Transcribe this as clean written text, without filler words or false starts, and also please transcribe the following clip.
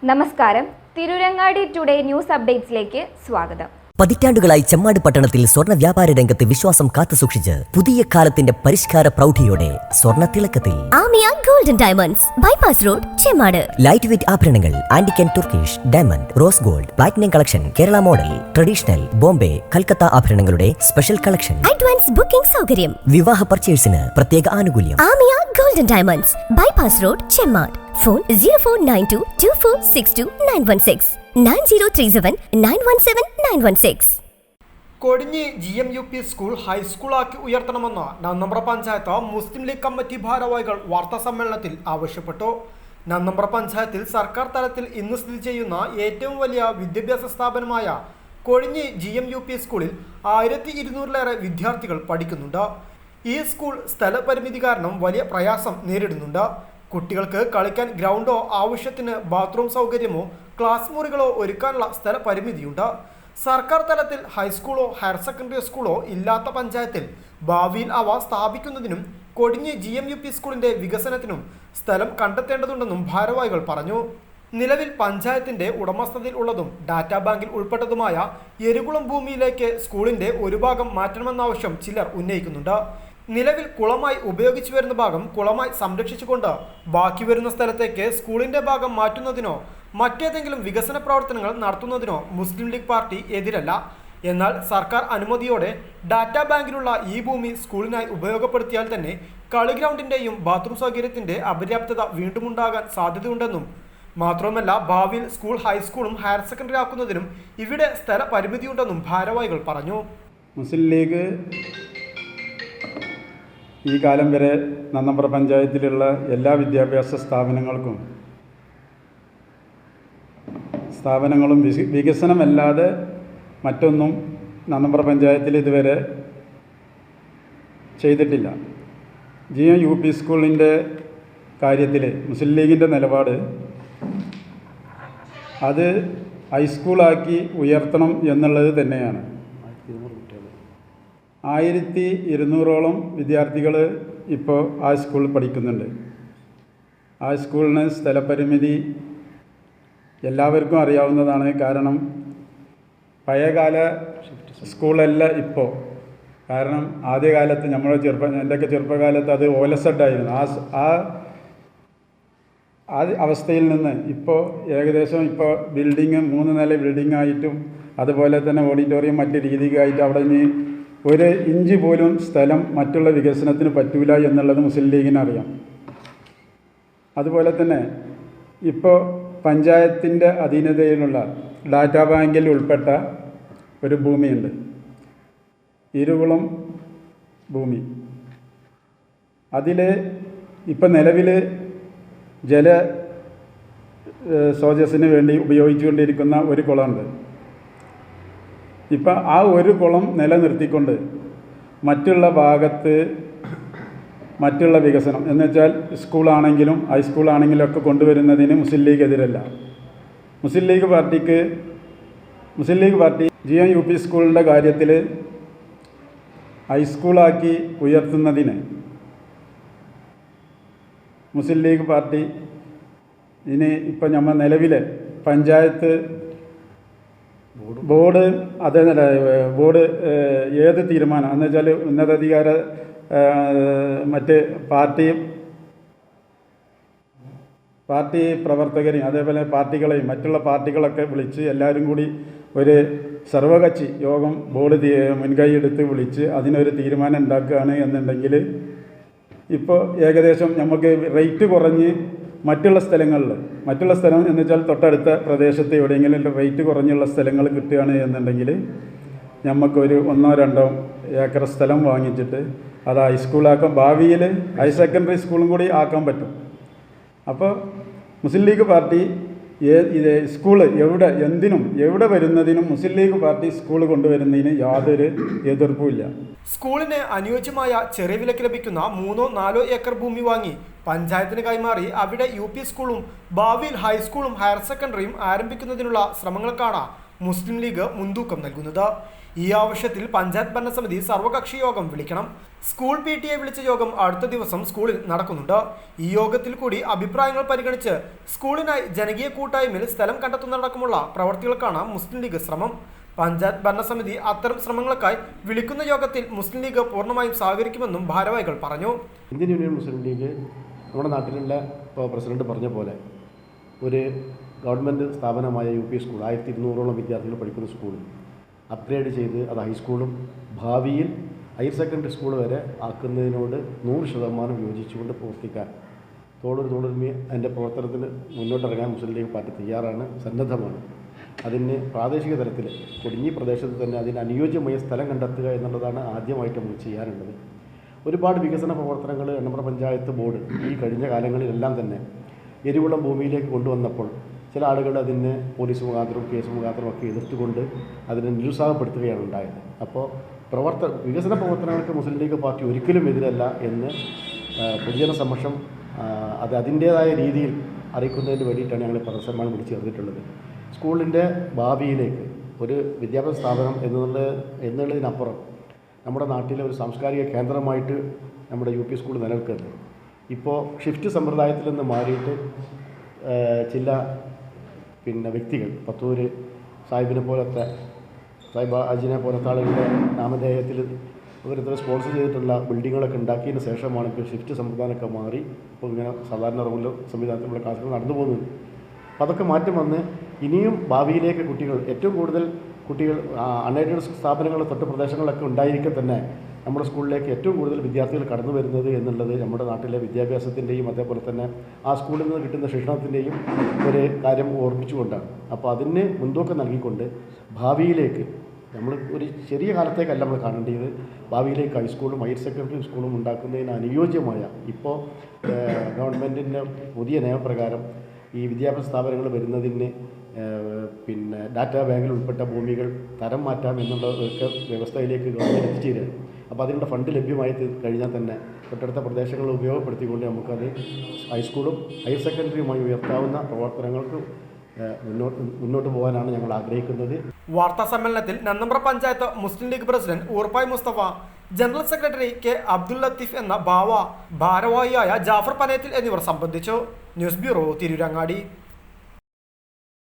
നമസ്കാരം, Tirurangadi today news അപ്ഡേറ്റ്സിലേക്ക് സ്വാഗതം. പതിറ്റാണ്ടുകളായി ചെമ്മാട് പട്ടണത്തിൽ സ്വർണ്ണ വ്യാപാര രംഗത്ത് വിശ്വാസം കാത്തുസൂക്ഷിച്ച് പുതിയ കാലത്തിന്റെ പരിഷ്കാര പ്രൗഢിയോടെ സ്വർണ്ണ തിളക്കത്തിൽ Amiya golden diamonds bypass road Chemmad. Light weight ആഭരണങ്ങൾ, antique and Turkish, diamond, rose gold, platinum collection, Kerala model, traditional, Bombay, Calcutta ആഭരണങ്ങളുടെ സ്പെഷ്യൽ കളക്ഷൻ, അഡ്വാൻസ് ബുക്കിംഗ് സൗകര്യം, വിവാഹ പർച്ചേസിന് പ്രത്യേക ആനുകൂല്യം. Amiya golden diamonds bypass road Chemmad. Phone 049224629169 9037917916. Kodinhi GMUP school ഹൈസ്കൂളാക്കി ഉയർത്തണമെന്ന് Nannambra panchayat Muslim League committee ഭാരവാഹികൾ വാർത്താസമ്മേളനത്തിൽ ആവശ്യപ്പെട്ടു. നന്നമ്പ്ര പഞ്ചായത്തിൽ സർക്കാർ തലത്തിൽ ഇന്ന് സ്ഥിതി ചെയ്യുന്ന ഏറ്റവും വലിയ വിദ്യാഭ്യാസ സ്ഥാപനമായ കൊടിഞ്ഞി GMUP സ്കൂളിൽ 1200-ലേറെ വിദ്യാർത്ഥികൾ പഠിക്കുന്നുണ്ട്. ഈ സ്കൂൾ സ്ഥലപരിമിതി കാരണം വലിയ പ്രയാസം നേരിടുന്നുണ്ട്. കുട്ടികൾക്ക് കളിക്കാൻ ഗ്രൗണ്ടോ ആവശ്യത്തിന് ബാത്റൂം സൗകര്യമോ ക്ലാസ് മുറികളോ ഒരുക്കാനുള്ള സ്ഥലപരിമിതിയുണ്ട്. സർക്കാർ തലത്തിൽ ഹൈസ്കൂളോ ഹയർ സെക്കൻഡറി സ്കൂളോ ഇല്ലാത്ത പഞ്ചായത്തിൽ ഭാവിയിൽ അവ സ്ഥാപിക്കുന്നതിനും കൊടിഞ്ഞി GMUP സ്കൂളിന്റെ വികസനത്തിനും സ്ഥലം കണ്ടെത്തേണ്ടതുണ്ടെന്നും ഭാരവാഹികൾ പറഞ്ഞു. നിലവിൽ പഞ്ചായത്തിന്റെ ഉടമസ്ഥതയിൽ ഉള്ളതും ഡാറ്റാ ബാങ്കിൽ ഉൾപ്പെട്ടതുമായ എരുകുളം ഭൂമിയിലേക്ക് സ്കൂളിന്റെ ഒരു ഭാഗം മാറ്റണമെന്ന ആവശ്യം ചിലർ ഉന്നയിക്കുന്നുണ്ട്. നിലവിൽ കുളമായി ഉപയോഗിച്ചു വരുന്ന ഭാഗം കുളമായി സംരക്ഷിച്ചുകൊണ്ട് ബാക്കി വരുന്ന സ്ഥലത്തേക്ക് സ്കൂളിന്റെ ഭാഗം മാറ്റുന്നതിനോ മറ്റേതെങ്കിലും വികസന പ്രവർത്തനങ്ങൾ നടത്തുന്നതിനോ മുസ്ലിം ലീഗ് പാർട്ടി എതിരല്ല. എന്നാൽ സർക്കാർ അനുമതിയോടെ ഡാറ്റാ ബാങ്കിലുള്ള ഈ ഭൂമി സ്കൂളിനായി ഉപയോഗപ്പെടുത്തിയാൽ തന്നെ കളിഗ്രൗണ്ടിന്റെയും ബാത്റൂം സൗകര്യത്തിന്റെ അപര്യാപ്തത വീണ്ടുമുണ്ടാകാൻ സാധ്യതയുണ്ടെന്നും മാത്രവുമല്ല ഭാവിയിൽ സ്കൂൾ ഹൈസ്കൂളും ഹയർ സെക്കൻഡറി ആക്കുന്നതിനും ഇവിടെ സ്ഥല പരിമിതിയുണ്ടെന്നും ഭാരവാഹികൾ പറഞ്ഞു. മുസ്ലിം ലീഗ് ഈ കാലം വരെ നന്നമ്പ്ര പഞ്ചായത്തിലുള്ള എല്ലാ വിദ്യാഭ്യാസ സ്ഥാപനങ്ങളും വികസനമല്ലാതെ മറ്റൊന്നും നന്നമ്പ്ര പഞ്ചായത്തിൽ ഇതുവരെ ചെയ്തിട്ടില്ല. GMUP സ്കൂളിൻ്റെ കാര്യത്തിൽ മുസ്ലിം ലീഗിൻ്റെ നിലപാട് അത് ഹൈസ്കൂളാക്കി ഉയർത്തണം എന്നുള്ളത് തന്നെയാണ്. 1200ഓളം വിദ്യാർത്ഥികൾ ഇപ്പോൾ ആ സ്കൂളിൽ പഠിക്കുന്നുണ്ട്. ആ സ്കൂളിന് സ്ഥലപരിമിതി എല്ലാവർക്കും അറിയാവുന്നതാണ്. കാരണം പഴയകാല സ്കൂളല്ല ഇപ്പോൾ. കാരണം ആദ്യകാലത്ത് എൻ്റെയൊക്കെ ചെറുപ്പകാലത്ത് അത് ഓലസെട്ടായിരുന്നു. ആ അവസ്ഥയിൽ നിന്ന് ഇപ്പോൾ ഏകദേശം ഇപ്പോൾ ബിൽഡിങ് 3 നില ബിൽഡിങ്ങായിട്ടും അതുപോലെ തന്നെ ഓഡിറ്റോറിയം മറ്റ് രീതിക്കായിട്ട് അവിടെ ഇനി 1 ഇഞ്ച് പോലും സ്ഥലം മറ്റുള്ള വികസനത്തിന് പറ്റൂല എന്നുള്ളത് മുസ്ലിം ലീഗിന് അറിയാം. അതുപോലെ തന്നെ ഇപ്പോൾ പഞ്ചായത്തിൻ്റെ അധീനതയിലുള്ള ഡാറ്റാ ബാങ്കിൽ ഉൾപ്പെട്ട ഒരു ഭൂമിയുണ്ട്, ഇരുകുളം ഭൂമി. അതിൽ ഇപ്പം നിലവിൽ സ്രോതസ്സിന് വേണ്ടി ഉപയോഗിച്ചുകൊണ്ടിരിക്കുന്ന ഒരു കുളമുണ്ട്. ഇപ്പം ആ ഒരു കുളം നിലനിർത്തിക്കൊണ്ട് മറ്റുള്ള ഭാഗത്ത് മറ്റുള്ള വികസനം എന്നുവെച്ചാൽ സ്കൂളാണെങ്കിലും ഹൈസ്കൂളാണെങ്കിലും ഒക്കെ കൊണ്ടുവരുന്നതിന് മുസ്ലിം ലീഗ് എതിരല്ല. മുസ്ലിം ലീഗ് പാർട്ടി GMUP സ്കൂളിൻ്റെ കാര്യത്തിൽ ഹൈസ്കൂളാക്കി ഉയർത്തുന്നതിന് മുസ്ലിം ലീഗ് പാർട്ടി ഇനി ഇപ്പം നമ്മൾ നിലവിലെ പഞ്ചായത്ത് ബോർഡ് ഏത് തീരുമാനം എന്ന് വെച്ചാൽ ഉന്നതാധികാര മറ്റ് പാർട്ടി പ്രവർത്തകരെയും അതേപോലെ പാർട്ടികളെയും മറ്റുള്ള പാർട്ടികളൊക്കെ വിളിച്ച് എല്ലാവരും കൂടി ഒരു സർവകക്ഷി യോഗം ബോർഡ് മുൻകൈയെടുത്ത് വിളിച്ച് അതിനൊരു തീരുമാനം ഉണ്ടാക്കുകയാണ് എന്നുണ്ടെങ്കിൽ ഇപ്പോൾ ഏകദേശം നമുക്ക് റേറ്റ് കുറഞ്ഞ് മറ്റുള്ള സ്ഥലം എന്ന് വെച്ചാൽ തൊട്ടടുത്ത പ്രദേശത്ത് എവിടെയെങ്കിലും റേറ്റ് കുറഞ്ഞുള്ള സ്ഥലങ്ങൾ കിട്ടുകയാണ് എന്നുണ്ടെങ്കിൽ നമുക്കൊരു 1-2 ഏക്കർ സ്ഥലം വാങ്ങിച്ചിട്ട് അത് ഹൈസ്കൂളാക്കാം. ഭാവിയിൽ ഹയർ സെക്കൻഡറി സ്കൂളും കൂടി ആക്കാൻ പറ്റും. അപ്പോൾ മുസ്ലിം ലീഗ് പാർട്ടി സ്കൂള് എവിടെ വരുന്നതിനും മുസ്ലിം ലീഗ് പാർട്ടി സ്കൂൾ കൊണ്ടുവരുന്നതിന് യാതൊരു എതിർപ്പുമില്ല. സ്കൂളിന് അനുയോജ്യമായ ചെറിയ വിലയ്ക്ക് ലഭിക്കുന്ന 3-4 ഏക്കർ ഭൂമി വാങ്ങി പഞ്ചായത്തിന് കൈമാറി അവിടെ UP സ്കൂളും ഭാവിയിൽ ഹൈസ്കൂളും ഹയർ സെക്കൻഡറിയും ആരംഭിക്കുന്നതിനുള്ള ശ്രമങ്ങൾക്കാണ് മുസ്ലിം ലീഗ് മുൻതൂക്കം നൽകുന്നത്. ഈ ആവശ്യത്തിൽ പഞ്ചായത്ത് ഭരണസമിതി സർവകക്ഷി യോഗം വിളിക്കണം. സ്കൂൾ PTA വിളിച്ച യോഗം അടുത്ത ദിവസം സ്കൂളിൽ നടക്കുന്നുണ്ട്. ഈ യോഗത്തിൽ കൂടി അഭിപ്രായങ്ങൾ പരിഗണിച്ച് സ്കൂളിനായി ജനകീയ കൂട്ടായ്മയിൽ സ്ഥലം കണ്ടെത്തുന്നതടക്കമുള്ള പ്രവർത്തികൾക്കാണ് മുസ്ലിം ലീഗ് ശ്രമം. പഞ്ചായത്ത് ഭരണസമിതി അത്തരം ശ്രമങ്ങൾക്കായി വിളിക്കുന്ന യോഗത്തിൽ മുസ്ലിം ലീഗ് പൂർണ്ണമായും സഹകരിക്കുമെന്നും ഭാരവാഹികൾ പറഞ്ഞു. ഇന്ത്യൻ യൂണിയൻ മുസ്ലിം ലീഗ് നമ്മുടെ നാട്ടിലുള്ള പ്രസിഡന്റ് പറഞ്ഞ പോലെ ഒരു ഗവൺമെൻറ് സ്ഥാപനമായ UP സ്കൂൾ 1200ഓളം വിദ്യാർത്ഥികൾ പഠിക്കുന്ന സ്കൂൾ അപ്ഗ്രേഡ് ചെയ്ത് അത് ഹൈസ്കൂളും ഭാവിയിൽ ഹയർ സെക്കൻഡറി സ്കൂൾ വരെ ആക്കുന്നതിനോട് 100% യോജിച്ചുകൊണ്ട് പ്രവർത്തിക്കാൻ തോളൊരുമി അതിൻ്റെ പ്രവർത്തനത്തിന് മുന്നോട്ടിറങ്ങാൻ മുസ്ലിം ലീഗ് പാർട്ടി തയ്യാറാണ്, സന്നദ്ധമാണ്. അതിന് പ്രാദേശിക തലത്തിൽ കൊടിഞ്ഞി പ്രദേശത്ത് തന്നെ അതിന് അനുയോജ്യമായ സ്ഥലം കണ്ടെത്തുക എന്നുള്ളതാണ് ആദ്യമായിട്ട് നമ്മൾ ചെയ്യാനുള്ളത്. ഒരുപാട് വികസന പ്രവർത്തനങ്ങൾ എണ്ണമ്പ്ര പഞ്ചായത്ത് ബോർഡ് ഈ കഴിഞ്ഞ കാലങ്ങളിലെല്ലാം തന്നെ എരിവുള്ള ഭൂമിയിലേക്ക് കൊണ്ടുവന്നപ്പോൾ ചില ആളുകൾ അതിനെ പോലീസ് മുഖാന്തരവും കേസ് മുഖാന്തരവും ഒക്കെ എതിർത്തുകൊണ്ട് അതിനെ നിരുത്സാഹപ്പെടുത്തുകയാണ് ഉണ്ടായത്. അപ്പോൾ വികസന പ്രവർത്തനങ്ങൾക്ക് മുസ്ലിം ലീഗ് പാർട്ടി ഒരിക്കലും എതിരല്ല എന്ന് പൊതുജന സമക്ഷം അത് അതിൻ്റേതായ രീതിയിൽ അറിയിക്കുന്നതിന് വേണ്ടിയിട്ടാണ് ഞങ്ങൾ പരസ്യമാണ് വിളിച്ചു ചേർത്തിട്ടുള്ളത്. സ്കൂളിൻ്റെ ഭാവിയിലേക്ക് ഒരു വിദ്യാഭ്യാസ സ്ഥാപനം എന്നുള്ളതിനപ്പുറം നമ്മുടെ നാട്ടിലെ ഒരു സാംസ്കാരിക കേന്ദ്രമായിട്ട് നമ്മുടെ UP സ്കൂൾ നിലനിൽക്കുന്നത്. ഇപ്പോൾ ഷിഫ്റ്റ് സമ്പ്രദായത്തിൽ നിന്ന് മാറിയിട്ട് ചില വ്യക്തികൾ പത്തൂർ സാഹിബിനെ പോലത്തെ സാഹിബ് അജിനെ പോലത്തെ ആളുകളുടെ നാമധേയത്തിൽ ഓരോരുത്തർ സ്പോൺസർ ചെയ്തിട്ടുള്ള ബിൽഡിങ്ങുകളൊക്കെ ഉണ്ടാക്കിയതിന് ശേഷമാണ് ഇപ്പോൾ ഷിഫ്റ്റ് സംവിധാനമൊക്കെ മാറി ഇപ്പോൾ ഇങ്ങനെ സാധാരണ റെഗുലർ സംവിധാനത്തിലുള്ള ക്ലാസ്സുകൾ നടന്നു പോകുന്നത്. അപ്പോൾ അതൊക്കെ മാറ്റം വന്ന് ഇനിയും ഭാവിയിലേക്ക് ഏറ്റവും കൂടുതൽ കുട്ടികൾ അൺഎയ്ഡഡ് സ്ഥാപനങ്ങൾ തൊട്ട് പ്രദേശങ്ങളിലൊക്കെ ഉണ്ടായിരിക്കെ തന്നെ നമ്മുടെ സ്കൂളിലേക്ക് ഏറ്റവും കൂടുതൽ വിദ്യാർത്ഥികൾ കടന്നു വരുന്നത് എന്നുള്ളത് നമ്മുടെ നാട്ടിലെ വിദ്യാഭ്യാസത്തിൻ്റെയും അതേപോലെ തന്നെ ആ സ്കൂളിൽ നിന്ന് കിട്ടുന്ന ശിക്ഷണത്തിൻ്റെയും ഒരു കാര്യം ഓർമ്മിച്ചുകൊണ്ടാണ്. അപ്പോൾ അതിന് മുൻതൂക്കം നൽകിക്കൊണ്ട് ഭാവിയിലേക്ക് നമ്മൾ ഒരു ചെറിയ കാലത്തേക്കല്ല നമ്മൾ കാണേണ്ടത്, ഭാവിയിലേക്ക് ഹൈസ്കൂളും ഹയർ സെക്കൻഡറി സ്കൂളും ഉണ്ടാക്കുന്നതിന് അനുയോജ്യമായ ഇപ്പോൾ ഗവൺമെൻറ്റിൻ്റെ പുതിയ നിയമപ്രകാരം ഈ വിദ്യാഭ്യാസ സ്ഥാപനങ്ങൾ വരുന്നതിന് ഡാറ്റാ ബാങ്കിൽ ഉൾപ്പെട്ട ഭൂമികൾ തരം മാറ്റാം എന്നുള്ളതൊക്കെ വ്യവസ്ഥയിലേക്ക് ഗവൺമെൻറ് എത്തിച്ചേരുക. അപ്പോൾ അതിനുള്ള ഫണ്ട് ലഭ്യമായി കഴിഞ്ഞാൽ തന്നെ തൊട്ടടുത്ത പ്രദേശങ്ങൾ ഉപയോഗപ്പെടുത്തിക്കൊണ്ട് നമുക്കത് ഹൈസ്കൂളും ഹയർ സെക്കൻഡറിയുമായി ഉയർത്താവുന്ന പ്രവർത്തനങ്ങൾക്ക് മുന്നോട്ട് പോകാനാണ് ഞങ്ങൾ ആഗ്രഹിക്കുന്നത്. വാർത്താ സമ്മേളനത്തിൽ Nannambra panchayat Muslim League president Oorpai Mustafa, general secretary K Abdul Latheef എന്ന ഭാരവാഹിയായ ജാഫർ പനയത്തിൽ എന്നിവർ സംബന്ധിച്ചു. News bureau, Tirurangadi.